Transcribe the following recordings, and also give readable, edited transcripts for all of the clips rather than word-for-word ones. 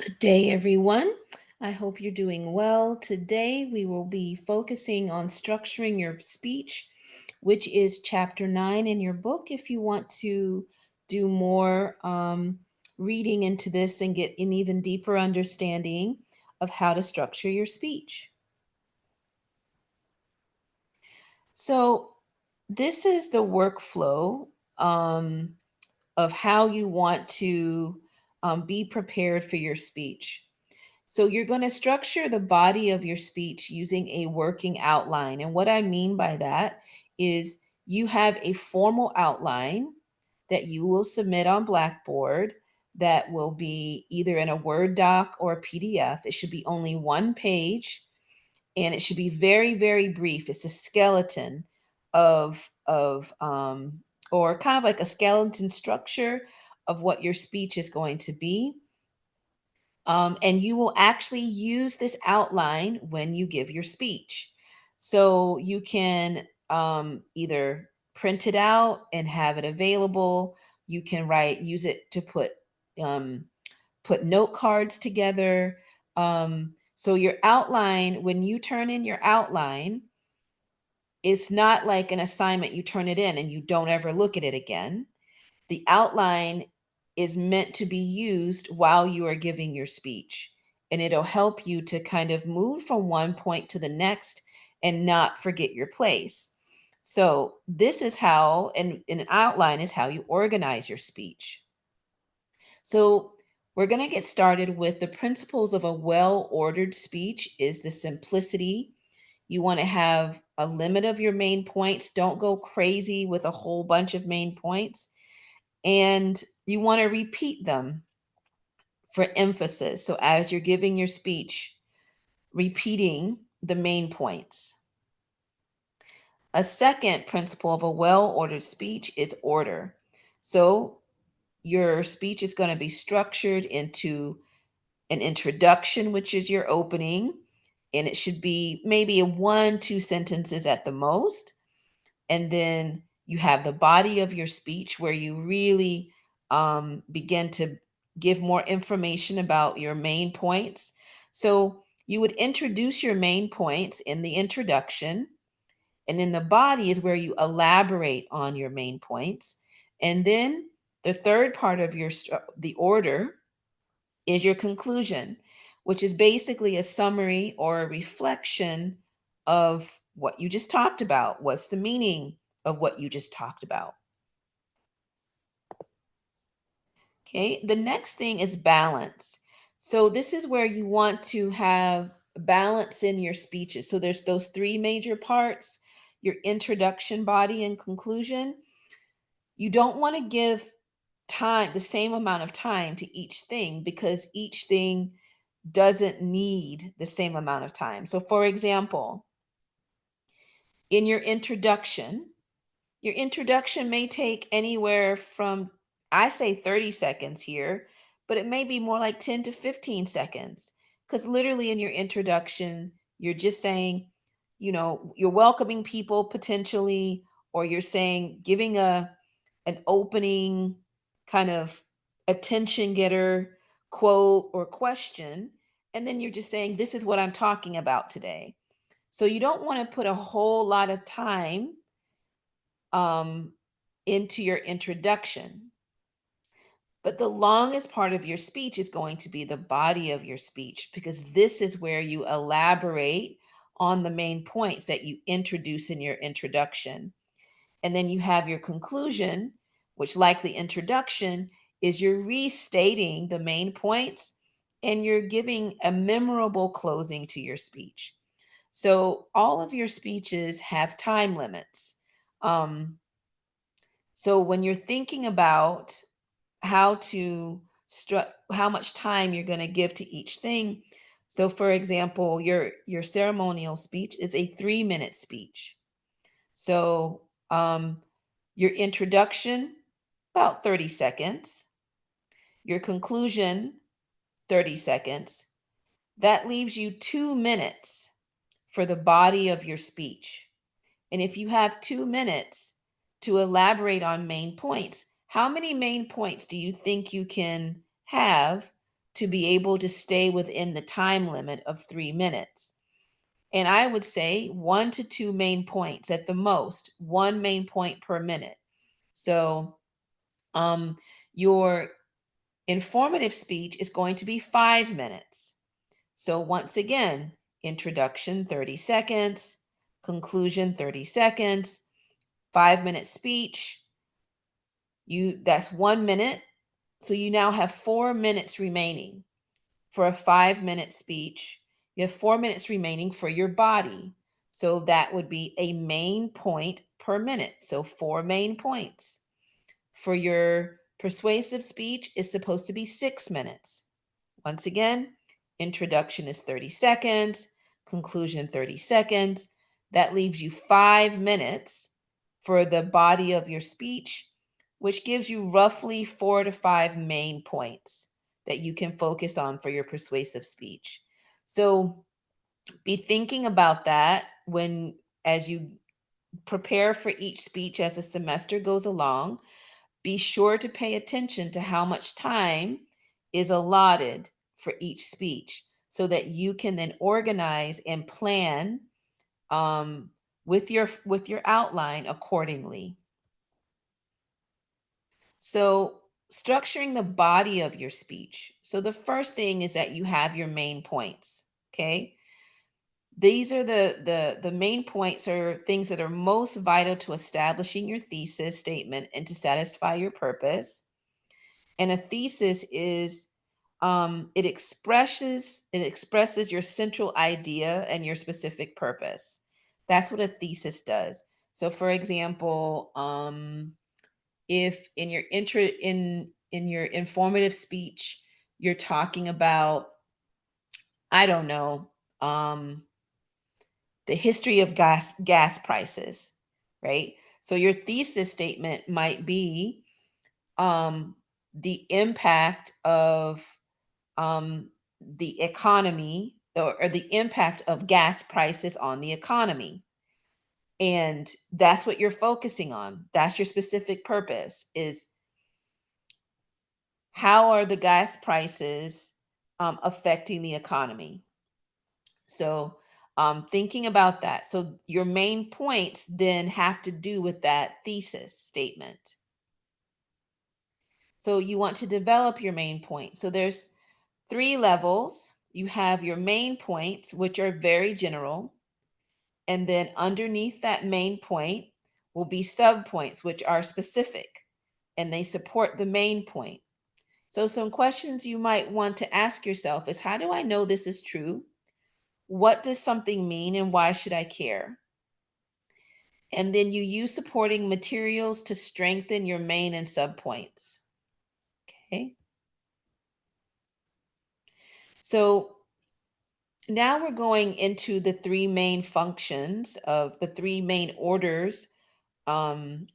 Good day, everyone. I hope you're doing well. Today, we will be focusing on structuring your speech, which is chapter 9 in your book. If you want to do more reading into this and get an even deeper understanding of how to structure your speech. So, this is the workflow um, of how you want to be prepared for your speech. So you're going to structure the body of your speech using a working outline. And what I mean by that is you have a formal outline that you will submit on Blackboard that will be either in a Word doc or a PDF. It should be only one page and it should be very, very brief. It's a skeleton of or kind of like a skeleton structure of what your speech is going to be, and you will actually use this outline when you give your speech. So you can either print it out and have it available. You can use it to um, put note cards together. So your outline, when you turn in your outline, it's not like an assignment. You turn it in and you don't ever look at it again. The outline is meant to be used while you are giving your speech, and it'll help you to kind of move from one point to the next and not forget your place. So, this is how, and an outline is how you organize your speech. So, we're going to get started with the principles of a well ordered speech is the simplicity. You want to have a limit of your main points. Don't go crazy with a whole bunch of main points, and you want to repeat them for emphasis. So as you're giving your speech, repeating the main points. A second principle of a well ordered speech is order. So your speech is going to be structured into an introduction, which is your opening, and it should be maybe a one, two sentences at the most. And then you have the body of your speech where you really begin to give more information about your main points. So you would introduce your main points in the introduction, and then the body is where you elaborate on your main points. And then the third part of the order is your conclusion, which is basically a summary or a reflection of what you just talked about. What's the meaning of what you just talked about? Okay. The next thing is balance. So this is where you want to have balance in your speeches. So there's those three major parts, your introduction, body, and conclusion. You don't want to give the same amount of time to each thing because each thing doesn't need the same amount of time. So, for example, in your introduction may take anywhere from, I say 30 seconds here, but it may be more like 10 to 15 seconds. Because literally in your introduction, you're just saying, you're welcoming people potentially, or you're saying, giving an opening kind of attention getter quote or question. And then you're just saying, this is what I'm talking about today. So you don't want to put a whole lot of time um, into your introduction. But the longest part of your speech is going to be the body of your speech because this is where you elaborate on the main points that you introduce in your introduction. And then you have your conclusion, which, like the introduction, is you're restating the main points and you're giving a memorable closing to your speech. So, all of your speeches have time limits. Um, so, when you're thinking about how to how much time you're going to give to each thing, so for example, your ceremonial speech is a 3-minute speech. So, your introduction, about 30 seconds. Your conclusion, 30 seconds. That leaves you 2 minutes for the body of your speech. And if you have 2 minutes to elaborate on main points, how many main points do you think you can have to be able to stay within the time limit of 3 minutes. And I would say 1 to 2 main points at the most, one main point per minute. So um, your informative speech is going to be 5 minutes. So once again, introduction 30 seconds, conclusion 30 seconds, 5 minute speech. That's 1 minute. So you now have 4 minutes remaining for a 5 minute speech. You have 4 minutes remaining for your body. So that would be a main point per minute. So 4 main points. For your persuasive speech, it's supposed to be 6 minutes. Once again, introduction is 30 seconds, conclusion 30 seconds. That leaves you 5 minutes for the body of your speech, which gives you roughly 4 to 5 main points that you can focus on for your persuasive speech. So be thinking about that as you prepare for each speech as the semester goes along. Be sure to pay attention to how much time is allotted for each speech so that you can then organize and plan with your outline accordingly. So, structuring the body of your speech. So, the first thing is that you have your main points. Okay. These are the main points are things that are most vital to establishing your thesis statement and to satisfy your purpose. And a thesis is it expresses your central idea and your specific purpose. That's what a thesis does. So for example, if in your informative speech you're talking about, I don't know, um the history of gas prices, right? So your thesis statement might be um the impact of the economy, or the impact of gas prices on the economy. And that's what you're focusing on. That's your specific purpose, is how are the gas prices affecting the economy? So thinking about that. So your main points then have to do with that thesis statement. So you want to develop your main point. So there's 3 levels. You have your main points, which are very general. And then underneath that main point will be subpoints, which are specific and they support the main point. So, some questions you might want to ask yourself is, how do I know this is true? What does something mean and why should I care? And then you use supporting materials to strengthen your main and subpoints. Okay. So, now we're going into the 3 main functions of the 3 main orders, um,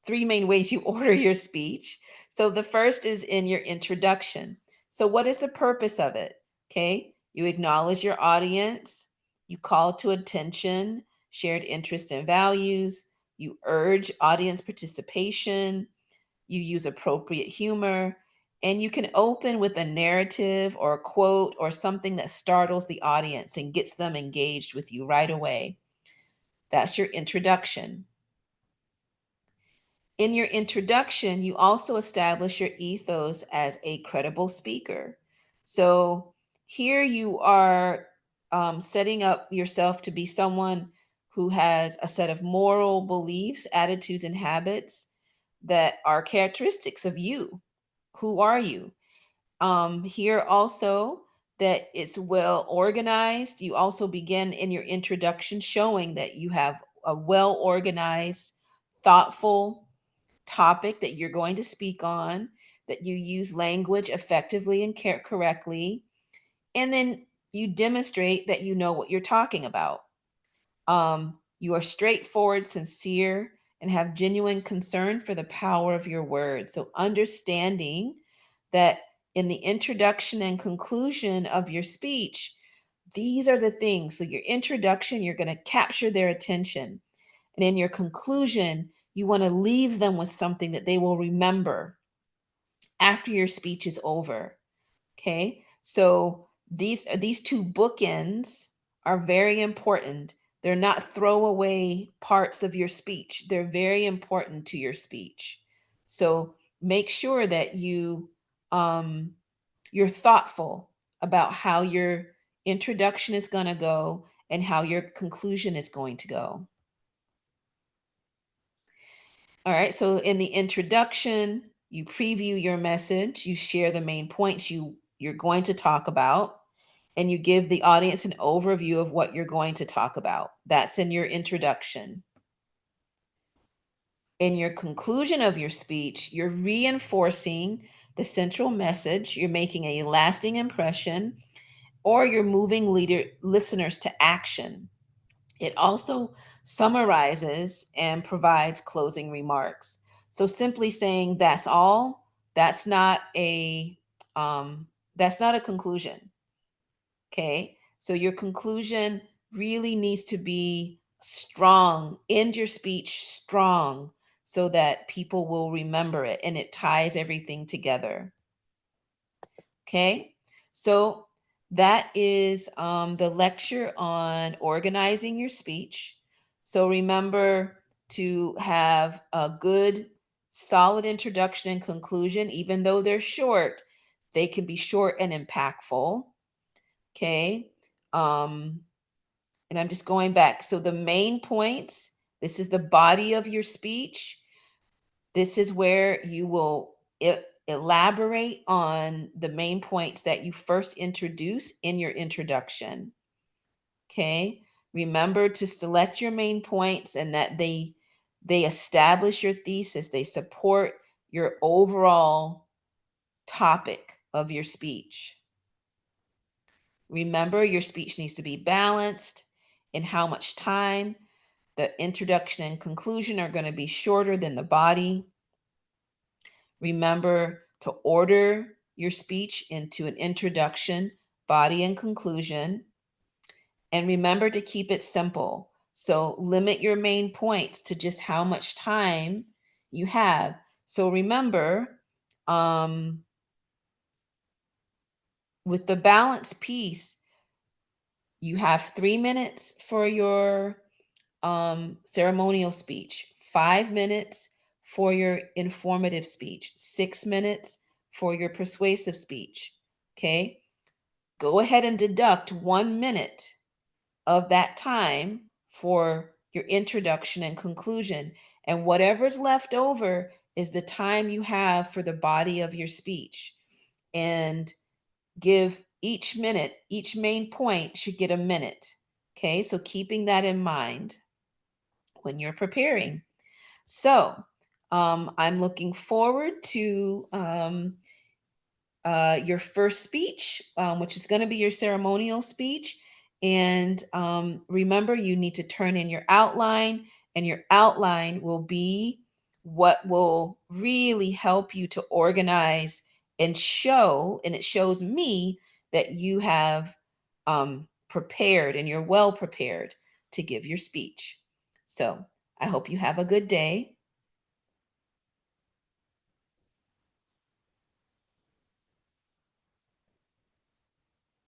3 main ways you order your speech. So the first is in your introduction. So, what is the purpose of it? Okay. You acknowledge your audience, you call to attention, shared interest and values, you urge audience participation, you use appropriate humor, and you can open with a narrative or a quote or something that startles the audience and gets them engaged with you right away. That's your introduction. In your introduction, you also establish your ethos as a credible speaker. So here you are setting up yourself to be someone who has a set of moral beliefs, attitudes, and habits that are characteristics of you. Who are you? Here also that it's well organized. You also begin in your introduction showing that you have a well organized, thoughtful topic that you're going to speak on, that you use language effectively and correctly, and then you demonstrate that you know what you're talking about. You are straightforward, sincere, and have genuine concern for the power of your words. So, understanding that in the introduction and conclusion of your speech, these are the things. So, your introduction, you're going to capture their attention. And in your conclusion, you want to leave them with something that they will remember after your speech is over. Okay. So these two bookends are very important. They're not throwaway parts of your speech. They're very important to your speech. So make sure that um, you're thoughtful about how your introduction is going to go and how your conclusion is going to go. All right. So in the introduction, you preview your message, you share the main points you're going to talk about, and you give the audience an overview of what you're going to talk about. That's in your introduction. In your conclusion of your speech, you're reinforcing the central message, you're making a lasting impression, or you're moving listeners to action. It also summarizes and provides closing remarks. So simply saying that's all, that's not a conclusion. Okay? So your conclusion really needs to be strong. End your speech strong so that people will remember it and it ties everything together. Okay, so that is the lecture on organizing your speech. So remember to have a good, solid introduction and conclusion, even though they're short, they can be short and impactful. Okay, um, and I'm just going back. So the main points, this is the body of your speech. This is where you will elaborate on the main points that you first introduce in your introduction. Okay. Remember to select your main points and that they establish your thesis, they support your overall topic of your speech. Remember, your speech needs to be balanced in how much time. The introduction and conclusion are going to be shorter than the body. Remember to order your speech into an introduction, body, and conclusion. And remember to keep it simple. So limit your main points to just how much time you have. So remember, with the balance piece, you have 3 minutes for your ceremonial speech, 5 minutes for your informative speech, 6 minutes for your persuasive speech. Okay. Go ahead and deduct 1 minute of that time for your introduction and conclusion. And whatever's left over is the time you have for the body of your speech. And give each minute, each main point should get a minute. Okay. So keeping that in mind when you're preparing. So I'm looking forward to your first speech, which is going to be your ceremonial speech. And remember, you need to turn in your outline, and your outline will be what will really help you to organize and show, and it shows me that you have prepared and you're well prepared to give your speech. So I hope you have a good day.